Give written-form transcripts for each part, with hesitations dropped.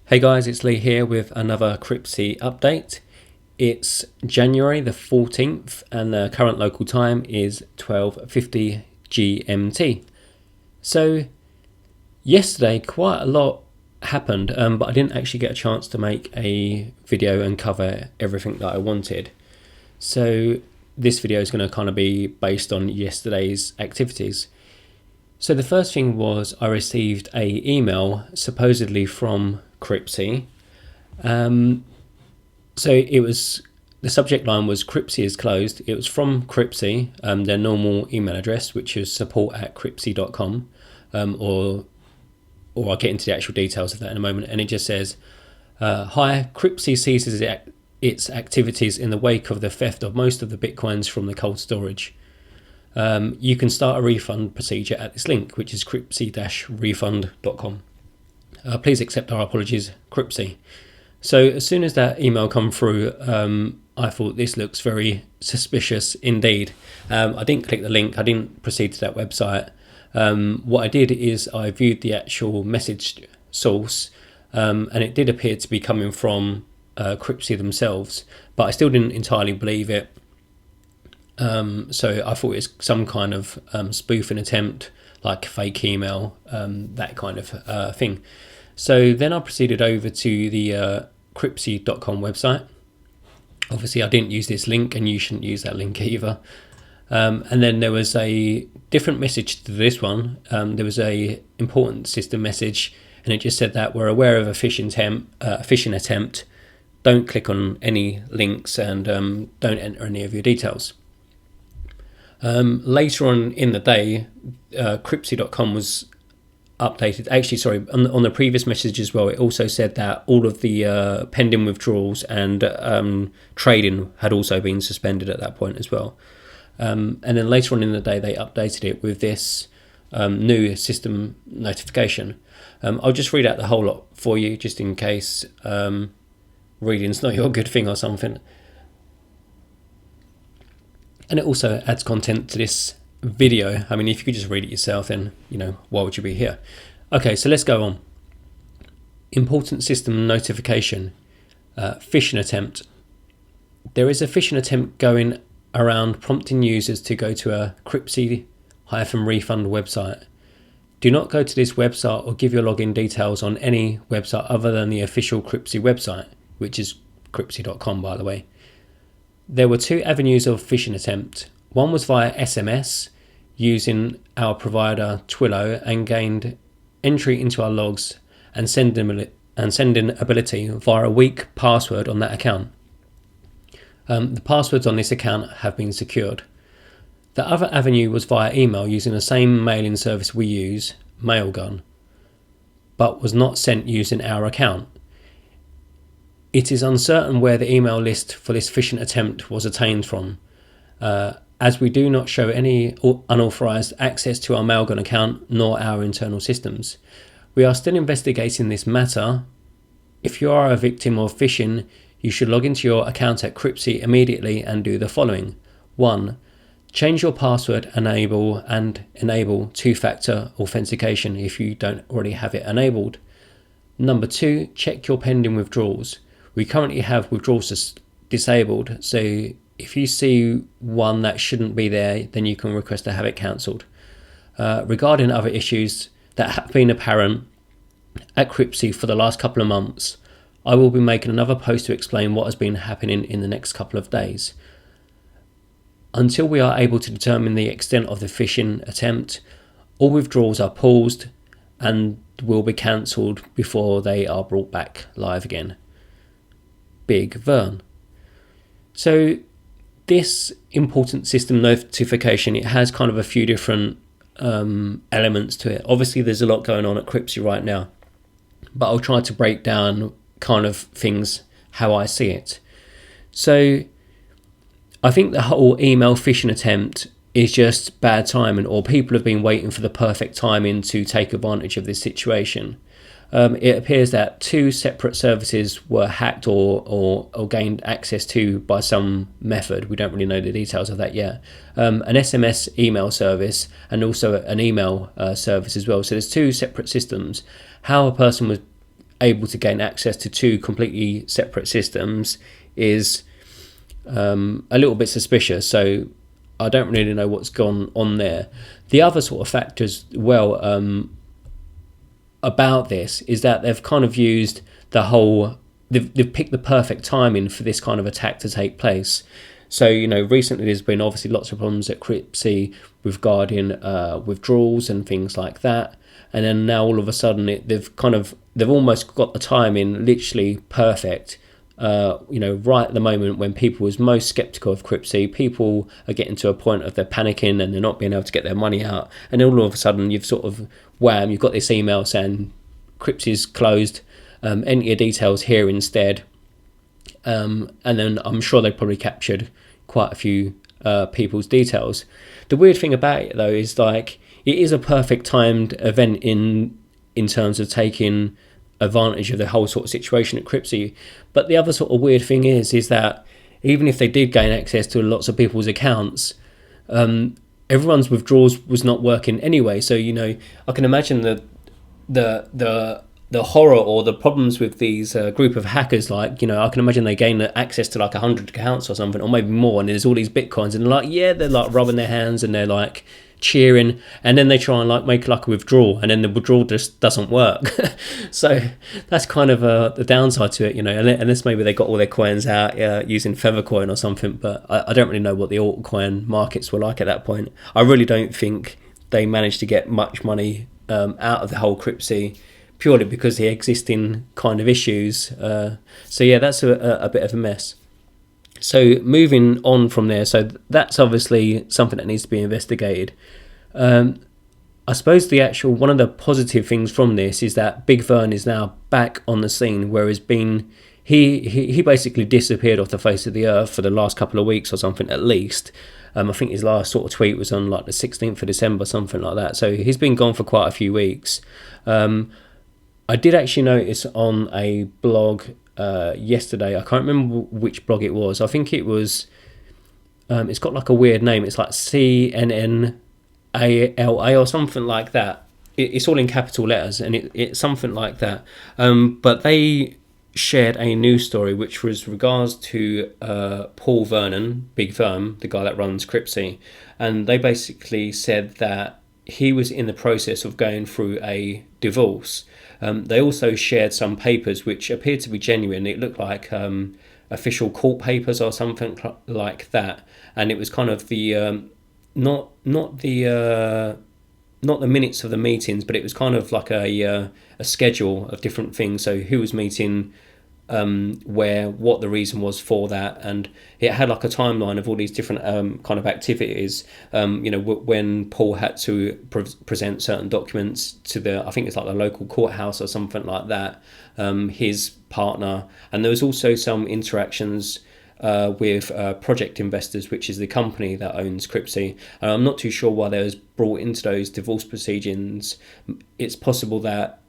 Hey guys, it's Lee here with another Cryptsy update. It's January the 14th and the current local time is 12:50 GMT. So yesterday quite a lot happened, but I didn't actually get a chance to make a video and cover everything that I wanted. So this video is going to kind of be based on yesterday's activities. So the first thing was I received a email supposedly from Cryptsy. So it was, the subject line was Cryptsy is closed. It was from Cryptsy, their normal email address, which is support@cryptsy.com, or I'll get into the actual details of that in a moment. And it just says, hi, Cryptsy ceases its activities in the wake of the theft of most of the Bitcoins from the cold storage. You can start a refund procedure at this link, which is cryptsy-refund.com. Please accept our apologies, Cryptsy. So as soon as that email come through, I thought this looks very suspicious indeed. I didn't click the link. I didn't proceed to that website. What I did is I viewed the actual message source, and it did appear to be coming from Cryptsy themselves, but I still didn't entirely believe it. So I thought it was some kind of spoofing attempt, like fake email, that kind of thing. So then I proceeded over to the cryptsy.com website. Obviously I didn't use this link, and you shouldn't use that link either. And then there was a different message to this one. There was a important system message, and it just said that we're aware of a phishing attempt. Don't click on any links, and don't enter any of your details. Later on in the day, Cryptsy.com was updated. Actually, sorry, on the previous message as well, it also said that all of the pending withdrawals and trading had also been suspended at that point as well. And then later on in the day, they updated it with this new system notification. I'll just read out the whole lot for you, just in case reading's not your good thing or something. And it also adds content to this video. I mean, if you could just read it yourself, then, why would you be here? Okay, so let's go on. Important system notification. Phishing attempt. There is a phishing attempt going around prompting users to go to a Cryptsy-refund website. Do not go to this website or give your login details on any website other than the official Cryptsy website, which is cryptsy.com, by the way. There were two avenues of phishing attempt. One was via SMS, using our provider Twilio, and gained entry into our logs and sending ability via a weak password on that account. The passwords on this account have been secured. The other avenue was via email, using the same mailing service we use, Mailgun, but was not sent using our account. It is uncertain where the email list for this phishing attempt was obtained from, as we do not show any unauthorized access to our Mailgun account nor our internal systems. We are still investigating this matter. If you are a victim of phishing, you should log into your account at Cryptsy immediately and do the following. 1. Change your password and enable two-factor authentication if you don't already have it enabled. Number 2, check your pending withdrawals. We currently have withdrawals disabled, so if you see one that shouldn't be there, then you can request to have it cancelled. Regarding other issues that have been apparent at Cryptsy for the last couple of months, I will be making another post to explain what has been happening in the next couple of days. Until we are able to determine the extent of the phishing attempt, all withdrawals are paused and will be cancelled before they are brought back live again. Big Vern. So this important system notification, it has kind of a few different elements to it. Obviously there's a lot going on at Cryptsy right now, but I'll try to break down kind of things how I see it. So I think the whole email phishing attempt is just bad timing, or people have been waiting for the perfect timing to take advantage of this situation. It appears that two separate services were hacked or gained access to by some method. We don't really know the details of that yet. An SMS email service and also an email service as well. So there's two separate systems. How a person was able to gain access to two completely separate systems is a little bit suspicious. So I don't really know what's gone on there. The other sort of factors, well, about this is that they've kind of used the whole, they've picked the perfect timing for this kind of attack to take place. So, recently there's been obviously lots of problems at Cryptsy regarding withdrawals and things like that. And then now all of a sudden they've almost got the timing literally perfect. Right at the moment when people was most skeptical of Cryptsy, people are getting to a point of they're panicking and they're not being able to get their money out. And then all of a sudden you've sort of, wham, you've got this email saying Cryptsy's closed, enter your details here instead. And then I'm sure they probably captured quite a few people's details. The weird thing about it though is like it is a perfect timed event in terms of taking advantage of the whole sort of situation at Cryptsy. But the other sort of weird thing is that even if they did gain access to lots of people's accounts, everyone's withdrawals was not working anyway. So I can imagine the horror or the problems with these group of hackers. Like I can imagine they gain access to like 100 accounts or something, or maybe more, and there's all these bitcoins, and they're like rubbing their hands and they're like cheering, and then they try and like make like a withdrawal, and then the withdrawal just doesn't work. So that's kind of the downside to it, unless maybe they got all their coins out using Feathercoin or something. But I don't really know what the altcoin markets were like at that point. I really don't think they managed to get much money out of the whole Cryptsy, purely because of the existing kind of issues. So yeah, that's a bit of a mess. So moving on from there, so that's obviously something that needs to be investigated. I suppose one of the positive things from this is that Big Vern is now back on the scene, whereas he basically disappeared off the face of the earth for the last couple of weeks or something at least. I think his last sort of tweet was on like the 16th of December, something like that. So he's been gone for quite a few weeks. I did actually notice on a blog yesterday, I can't remember which blog it was. I think it was, it's got like a weird name. It's like CNNALA or something like that. It's all in capital letters, and it's something like that. But they shared a news story which was regards to Paul Vernon, Big Vern, the guy that runs Cryptsy, and they basically said that he was in the process of going through a divorce. They also shared some papers which appeared to be genuine. It looked like official court papers or something like that, and it was kind of the not the minutes of the meetings, but it was kind of like a schedule of different things. So who was meeting, where, what the reason was for that, and it had like a timeline of all these different kind of activities. When Paul had to present certain documents to I think it's like the local courthouse or something like that, his partner, and there was also some interactions with Project Investors, which is the company that owns Cryptsy. I'm not too sure why they was brought into those divorce proceedings. It's possible that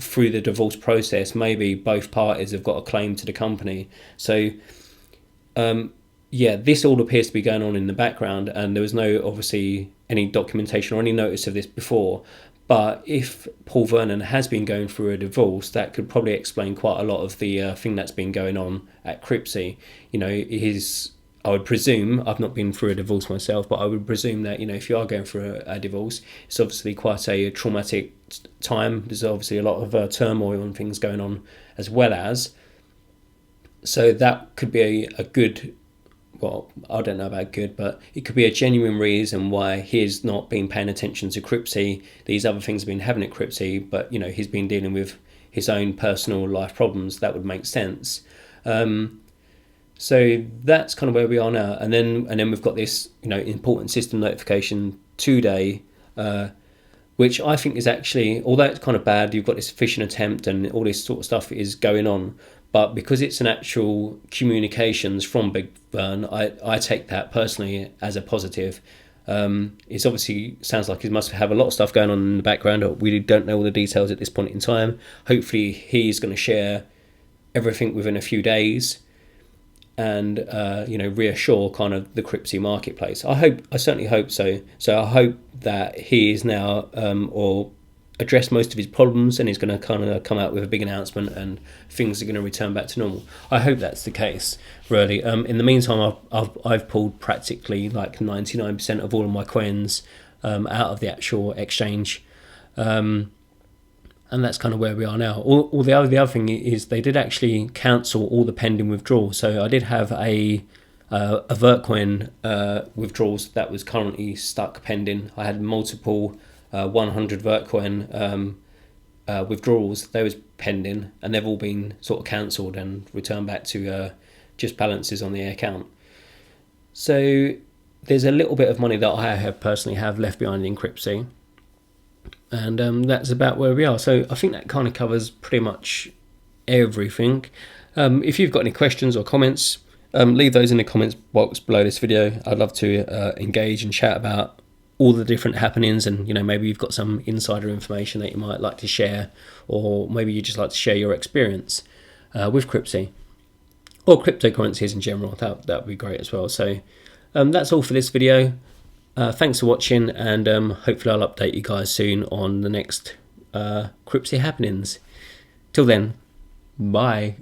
through the divorce process, maybe both parties have got a claim to the company. So this all appears to be going on in the background, and there was no obviously any documentation or any notice of this before. But if Paul Vernon has been going through a divorce, that could probably explain quite a lot of the thing that's been going on at Cryptsy. I would presume, I've not been through a divorce myself, but I would presume that, if you are going through a divorce, it's obviously quite a traumatic time. There's obviously a lot of turmoil and things going on as well as. So that could be a good, well, I don't know about good, but it could be a genuine reason why he's not been paying attention to Cryptsy. These other things have been happening at Cryptsy, but, he's been dealing with his own personal life problems. That would make sense. So that's kind of where we are now, and then we've got this important system notification today, which I think is actually, although it's kind of bad, you've got this phishing attempt and all this sort of stuff is going on, but because it's an actual communications from Big Vern, I take that personally as a positive. It's obviously sounds like he must have a lot of stuff going on in the background. We don't know all the details at this point in time. Hopefully he's going to share everything within a few days, and reassure kind of the Cryptsy marketplace. I certainly hope so. So I hope that he is now, or addressed most of his problems and he's going to kind of come out with a big announcement and things are going to return back to normal. I hope that's the case, really. In the meantime, I've pulled practically like 99% of all of my coins out of the actual exchange, and that's kind of where we are now. The other thing is they did actually cancel all the pending withdrawals. So I did have a Vertcoin withdrawals that was currently stuck pending. I had multiple 100 Vertcoin withdrawals. They was pending, and they've all been sort of cancelled and returned back to just balances on the account. So there's a little bit of money that I have personally have left behind in Cryptsy, and that's about where we are. So I think that kind of covers pretty much everything. If you've got any questions or comments, leave those in the comments box below this video. I'd love to engage and chat about all the different happenings, and maybe you've got some insider information that you might like to share, or maybe you just like to share your experience with Cryptsy or cryptocurrencies in general. That would be great as well. So that's all for this video. Thanks for watching, and hopefully I'll update you guys soon on the next Cryptsy happenings. Till then, bye.